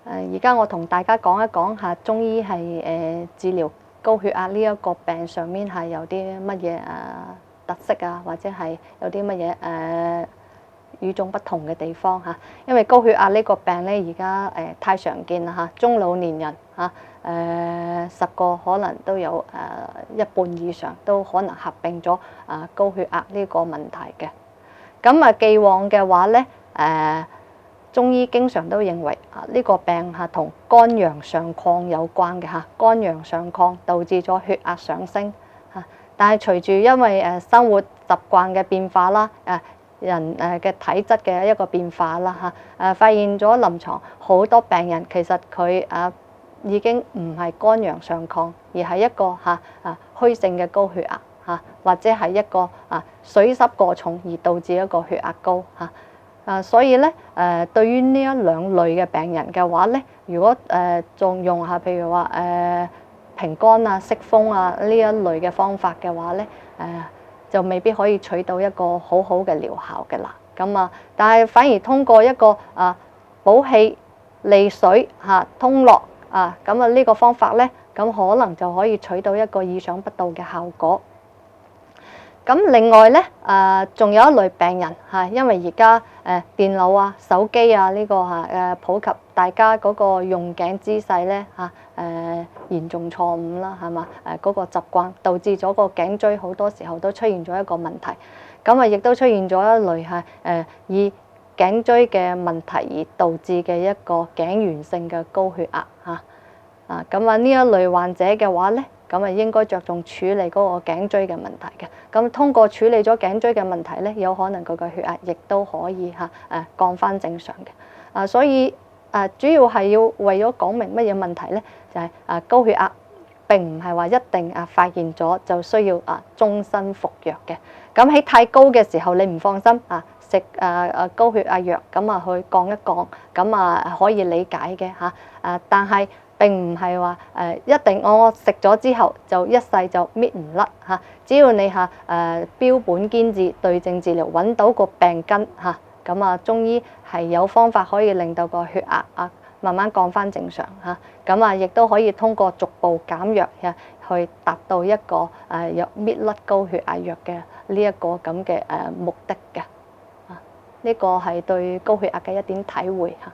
而家我同大家講一講下中醫係治療高血壓呢一個病上面係有啲乜嘢特色啊，或者係有啲乜嘢與眾不同嘅地方嚇。因為高血壓呢個病咧，而家太常見啦嚇，中老年人嚇10個可能都有一半以上都可能合併咗高血壓呢個問題嘅。咁既往嘅話咧中醫經常都認為呢個病同肝陽上亢有關嘅嚇，肝陽上亢導致咗血壓上升嚇。但係隨住因為生活習慣嘅變化啦，人嘅體質嘅一個變化啦嚇，發現咗臨床好多病人其實佢已經唔係肝陽上亢，而係一個虛性嘅高血壓嚇，或者係一個水濕過重而導致一個血壓高嚇。所以咧對於呢一兩類嘅病人嘅話咧，如果仲用下譬如話平肝啊、息風啊呢一類嘅方法嘅話咧，就未必可以取到一個好好嘅療效嘅啦。咁但係反而通過一個補氣利水通絡咁呢個方法咧，咁可能就可以取到一個意想不到嘅效果。咁另外咧仲有一類病人因為而家電腦啊、手機呢個普及，大家嗰個用頸姿勢咧嚴重錯誤啦，係嘛？嗰個習慣導致咗個頸椎好多時候都出現咗一個問題。咁亦都出現咗一類以頸椎嘅問題而導致嘅一個頸源性嘅高血壓咁呢一類患者嘅話咧，咁應該着重處理嗰個頸椎嘅問題嘅。咁通過處理咗頸椎嘅問題咧，有可能佢嘅血壓亦都可以降翻正常嘅。所以主要係要為咗講明乜嘢問題咧，就係高血壓並唔係話一定發現咗就需要終身服藥嘅。咁喺太高嘅時候，你唔放心食高血壓藥咁去降一降，咁可以理解嘅但係並唔係話一定我食咗之後就一世就搣唔甩只要你標本兼治、對症治療，揾到個病根咁中醫係有方法可以令到個血壓慢慢降翻正常咁亦都可以通過逐步減藥去達到一個藥搣甩高血壓藥嘅呢一個咁嘅目的嘅。呢個係對高血壓嘅一點體會嚇。